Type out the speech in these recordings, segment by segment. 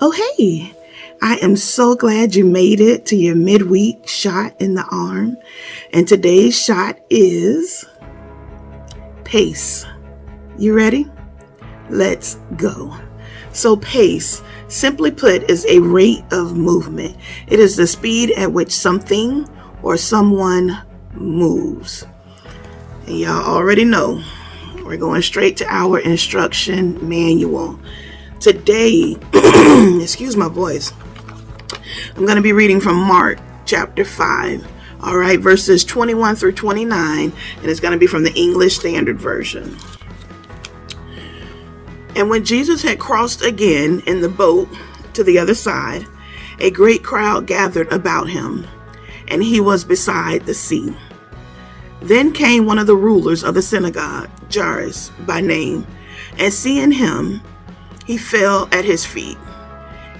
Oh, hey, I am so glad you made it to your midweek shot in the arm. And today's shot is pace. You ready? Let's go. So pace, simply put, is a rate of movement. It is the speed at which something or someone moves. And y'all already know we're going straight to our instruction manual. Today, excuse my voice, I'm going to be reading from Mark chapter 5, all right, verses 21 through 29, and it's going to be from the English Standard Version. And when Jesus had crossed again in the boat to the other side, a great crowd gathered about him, and he was beside the sea. Then came one of the rulers of the synagogue, Jairus by name, and seeing him, he fell at his feet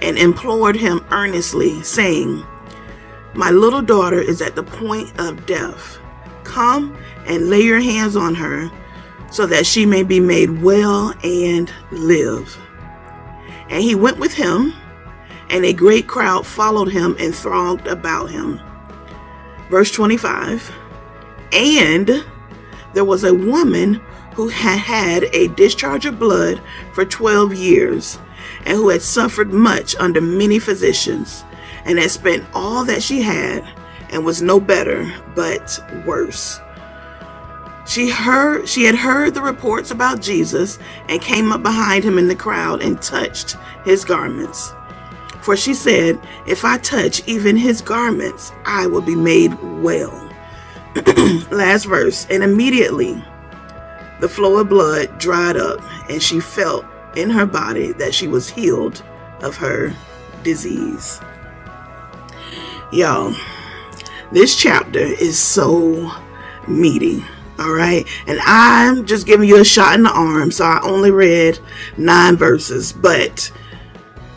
and implored him earnestly, saying, "My little daughter is at the point of death. Come and lay your hands on her, so that she may be made well and live." And he went with him, and a great crowd followed him and thronged about him. Verse 25, and there was a woman who had had a discharge of blood for 12 years, and who had suffered much under many physicians, and had spent all that she had, and was no better, but worse. She had heard the reports about Jesus, and came up behind him in the crowd and touched his garments. For she said, "If I touch even his garments, I will be made well." Last verse. And immediately the flow of blood dried up, and she felt in her body that she was healed of her disease. Y'all, this chapter is so meaty. All right. And I'm just giving you a shot in the arm. So I only read 9 verses, but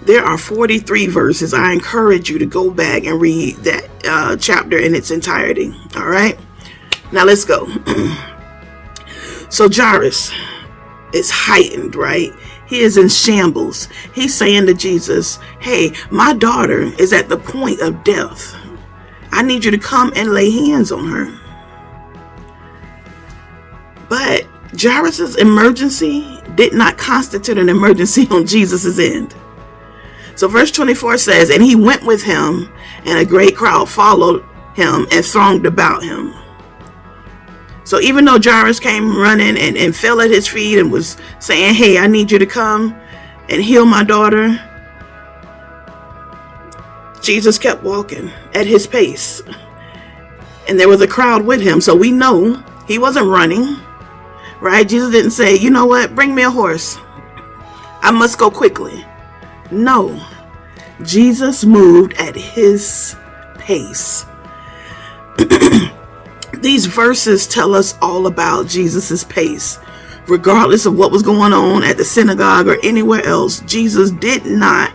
there are 43 verses. I encourage you to go back and read that chapter in its entirety. All right. Now let's go. So Jairus is heightened, right? He is in shambles. He's saying to Jesus, "Hey, my daughter is at the point of death. I need you to come and lay hands on her." But Jairus' emergency did not constitute an emergency on Jesus' end. So verse 24 says, "And he went with him, and a great crowd followed him and thronged about him." So even though Jairus came running and fell at his feet and was saying, "Hey, I need you to come and heal my daughter," Jesus kept walking at his pace. And there was a crowd with him. So we know he wasn't running, right? Jesus didn't say, "You know what? Bring me a horse. I must go quickly." No, Jesus moved at his pace. These verses tell us all about Jesus's pace. Regardless of what was going on at the synagogue or anywhere else, Jesus did not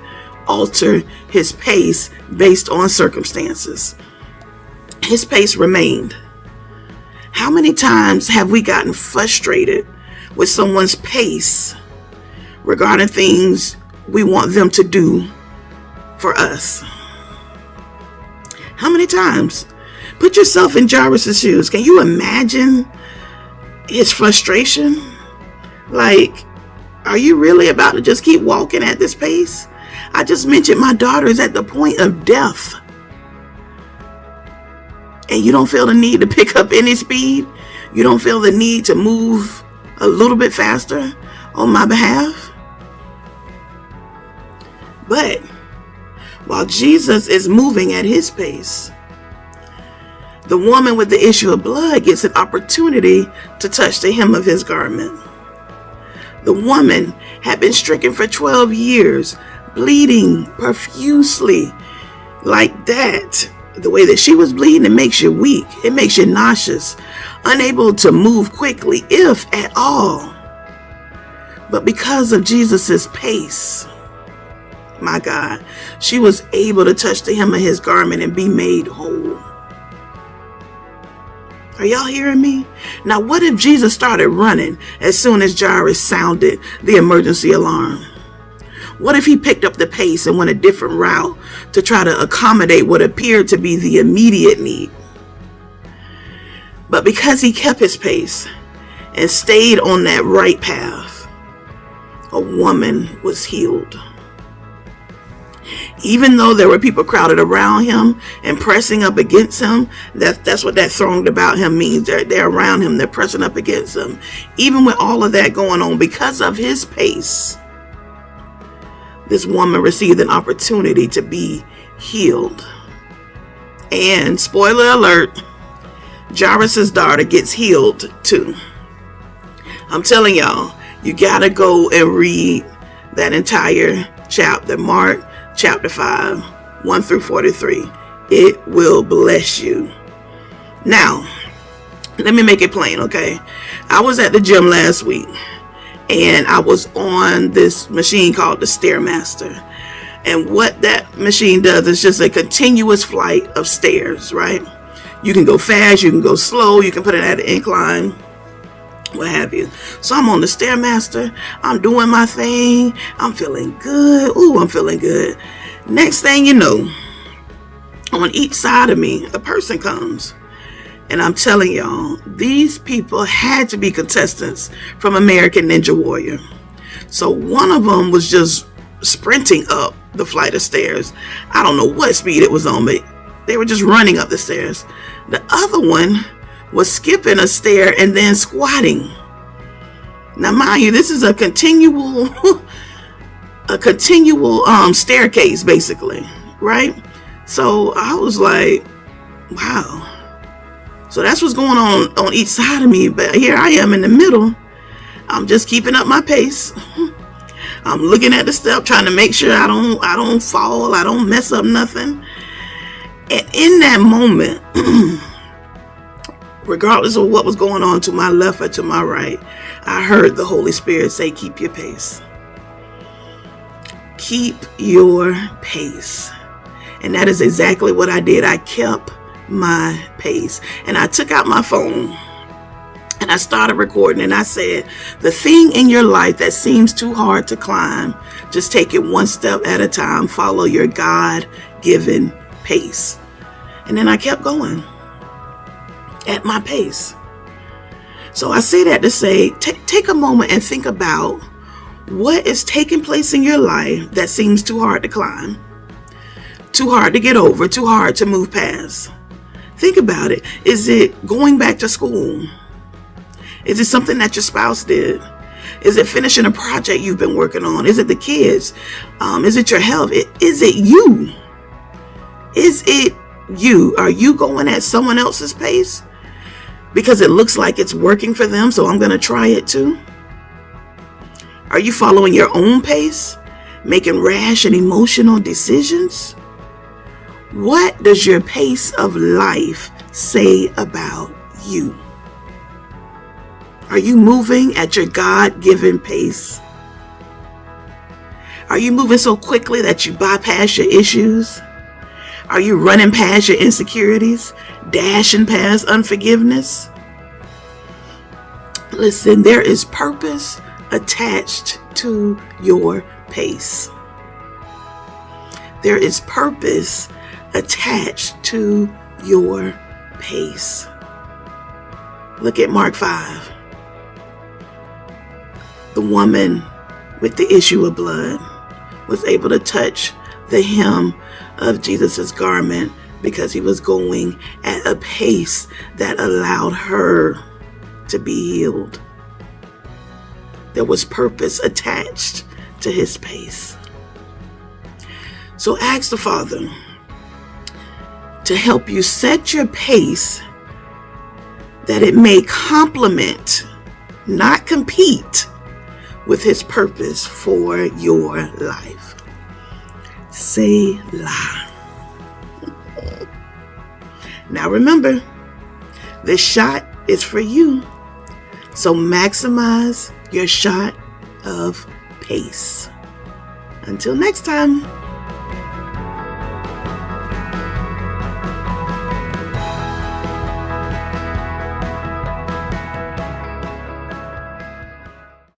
alter his pace based on circumstances. His pace remained. How many times have we gotten frustrated with someone's pace regarding things we want them to do for us? How many times? Put yourself in Jairus' shoes. Can you imagine his frustration? Like, are you really about to just keep walking at this pace? I just mentioned my daughter is at the point of death. And you don't feel the need to pick up any speed? You don't feel the need to move a little bit faster on my behalf? But while Jesus is moving at his pace, the woman with the issue of blood gets an opportunity to touch the hem of his garment. The woman had been stricken for 12 years, bleeding profusely like that. The way that she was bleeding, it makes you weak. It makes you nauseous, unable to move quickly, if at all. But because of Jesus's pace, my God, she was able to touch the hem of his garment and be made whole. Are y'all hearing me? Now, what if Jesus started running as soon as Jairus sounded the emergency alarm? What if he picked up the pace and went a different route to try to accommodate what appeared to be the immediate need? But because he kept his pace and stayed on that right path, a woman was healed. Even though there were people crowded around him and pressing up against him, that's what that thronged about him means. They're around him, they're pressing up against him. Even with all of that going on, because of his pace, this woman received an opportunity to be healed. And spoiler alert, Jairus' daughter gets healed too. I'm telling y'all, you gotta go and read that entire chapter, Mark chapter 5, 1 through 43. It will bless you. Now, let me make it plain, okay? I was at the gym last week, and I was on this machine called the Stairmaster. And what that machine does is just a continuous flight of stairs, right? You can go fast, you can go slow, you can put it at an incline, what have you. So I'm on the Stairmaster, I'm doing my thing, I'm feeling good. Ooh, I'm feeling good. Next thing you know, on each side of me, a person comes. And I'm telling y'all, these people had to be contestants from American Ninja Warrior. So one of them was just sprinting up the flight of stairs. I don't know what speed it was on, but they were just running up the stairs. The other one was skipping a stair and then squatting. Now, mind you, this is a continual staircase, basically, right? So I was like, wow. So that's what's going on each side of me. But here I am in the middle. I'm just keeping up my pace. I'm looking at the step, trying to make sure I don't fall, I don't mess up nothing. And in that moment, regardless of what was going on to my left or to my right, I heard the Holy Spirit say, keep your pace. Keep your pace. And that is exactly what I did. I kept my pace. And I took out my phone and I started recording, and I said, the thing in your life that seems too hard to climb, just take it one step at a time. Follow your God-given pace. And then I kept going at my pace. So I say that to say, take a moment and think about what is taking place in your life that seems too hard to climb, too hard to get over, too hard to move past. Think about it. Is it going back to school? Is it something that your spouse did? Is it finishing a project you've been working on? Is it the kids? Is it your health? Is it you? Is it you? Are you going at someone else's pace because it looks like it's working for them, so I'm going to try it too? Are you following your own pace, making rash and emotional decisions? What does your pace of life say about you? Are you moving at your God-given pace? Are you moving so quickly that you bypass your issues? Are you running past your insecurities, dashing past unforgiveness? Listen, there is purpose attached to your pace. There is purpose attached to your pace. Look at Mark 5. The woman with the issue of blood was able to touch the hem of Jesus's garment because he was going at a pace that allowed her to be healed. There was purpose attached to his pace. So ask the Father to help you set your pace that it may complement, not compete, with his purpose for your life. Selah. Now remember, this shot is for you. So maximize your shot of pace. Until next time.